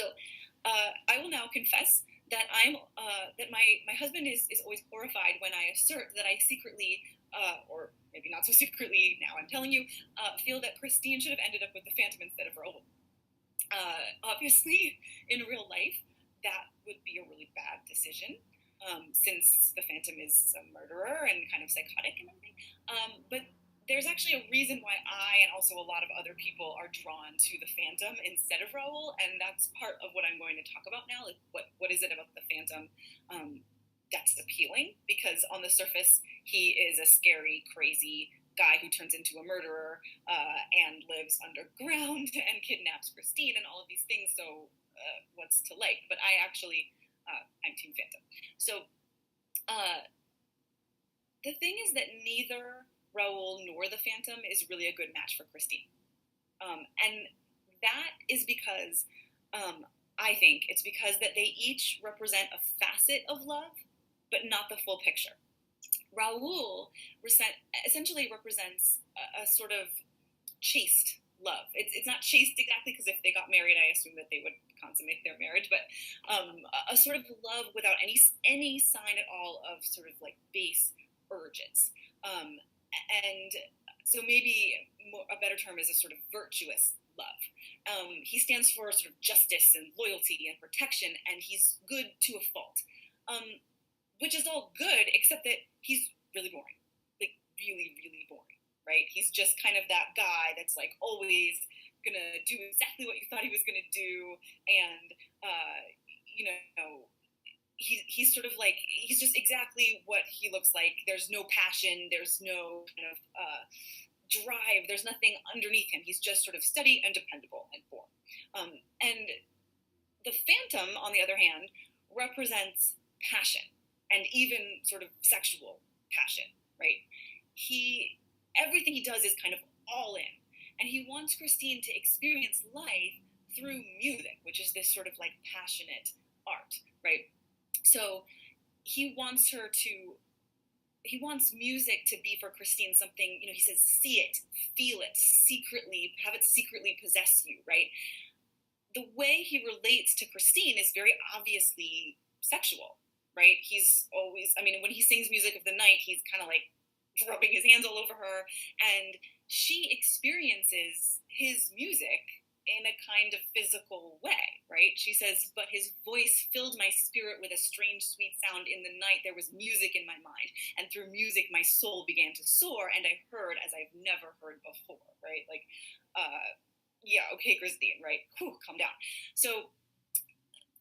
So I will now confess that that my husband is always horrified when I assert that I secretly, or maybe not so secretly now I'm telling you, feel that Christine should have ended up with the Phantom instead of Raoul. Obviously, in real life, that would be a really bad decision, since the Phantom is a murderer and kind of psychotic and everything. But there's actually a reason why I and also a lot of other people are drawn to the Phantom instead of Raoul, and that's part of what I'm going to talk about now. Like, what is it about the Phantom that's appealing? Because on the surface, he is a scary, crazy guy who turns into a murderer and lives underground and kidnaps Christine and all of these things. So, what's to like? But I'm Team Phantom. So, uh, the thing is that neither Raoul nor the Phantom is really a good match for Christine. And that is because I think it's because that they each represent a facet of love, but not the full picture. Raoul essentially represents a sort of chaste love. It's not chaste exactly because if they got married, I assume that they would consummate their marriage, but a sort of love without any sign at all of sort of like base urges. And so maybe a better term is a sort of virtuous love. He stands for sort of justice and loyalty and protection, and he's good to a fault. Which is all good, except that he's really boring. Like, really, really boring, right? He's just kind of that guy that's like always gonna do exactly what you thought he was gonna do, and you know, he's sort of like he's just exactly what he looks like. There's no passion, there's no kind of drive, there's nothing underneath him. He's just sort of steady and dependable and boring. And the Phantom, on the other hand, represents passion and even sort of sexual passion, right? Everything he does is kind of all in, and he wants Christine to experience life through music, which is this sort of like passionate art, right? So he wants music to be for Christine something, he says, see it, feel it, secretly, have it secretly possess you, right? The way he relates to Christine is very obviously sexual, right? He's always, when he sings Music of the Night, he's kind of like rubbing his hands all over her, and she experiences his music in a kind of physical way, right? She says, but his voice filled my spirit with a strange, sweet sound. In the night, there was music in my mind, and through music, my soul began to soar, and I heard as I've never heard before, right? Like, yeah, okay, Christine, right? Whew, calm down. So,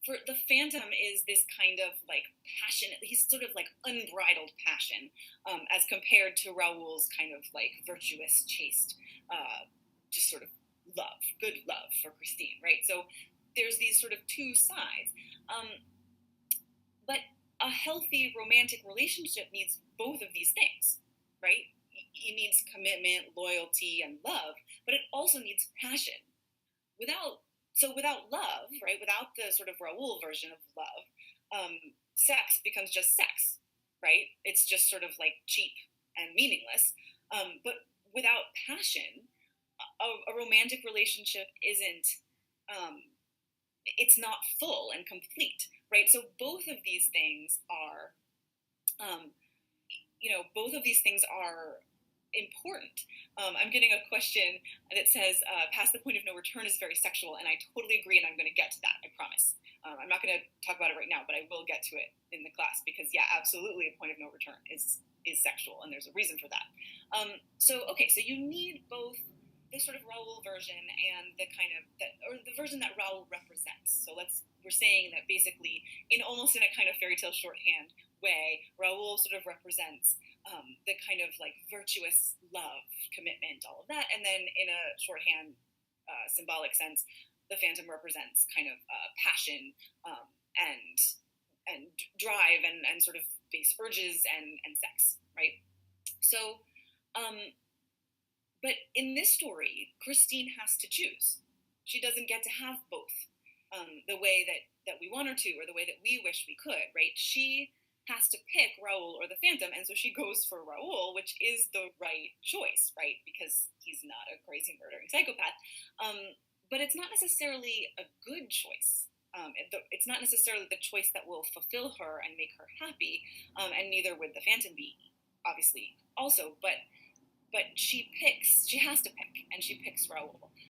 for the Phantom is this kind of like passionate, he's sort of like unbridled passion, as compared to Raoul's kind of like virtuous, chaste, just sort of love, good love for Christine, right? So there's these sort of two sides. But a healthy romantic relationship needs both of these things, right? It needs commitment, loyalty, and love, but it also needs passion. Without love, right, without the sort of Raoul version of love, sex becomes just sex, right? It's just sort of like cheap and meaningless. But without passion, a romantic relationship it's not full and complete, right? So both of these things are, both of these things are important. I'm getting a question that says, past the point of no return is very sexual, and I totally agree, and I'm going to get to that, I promise. I'm not going to talk about it right now, but I will get to it in the class, because, yeah, absolutely, a point of no return is sexual, and there's a reason for that. So you need both the sort of Raoul version and the kind of, or the version that Raoul represents. So we're saying that basically, almost in a kind of fairy tale shorthand way, Raoul sort of represents the kind of like virtuous love, commitment, all of that, and then in a shorthand, symbolic sense, the Phantom represents kind of passion, and drive, and sort of base urges and sex, right? So, but in this story, Christine has to choose. She doesn't get to have both, the way that we want her to, or the way that we wish we could, right? She has to pick Raoul or the Phantom, and so she goes for Raoul, which is the right choice, right? Because he's not a crazy murdering psychopath. but it's not necessarily a good choice. It's not necessarily the choice that will fulfill her and make her happy, and neither would the Phantom be, obviously, also. But she picks. She has to pick, and she picks Raoul.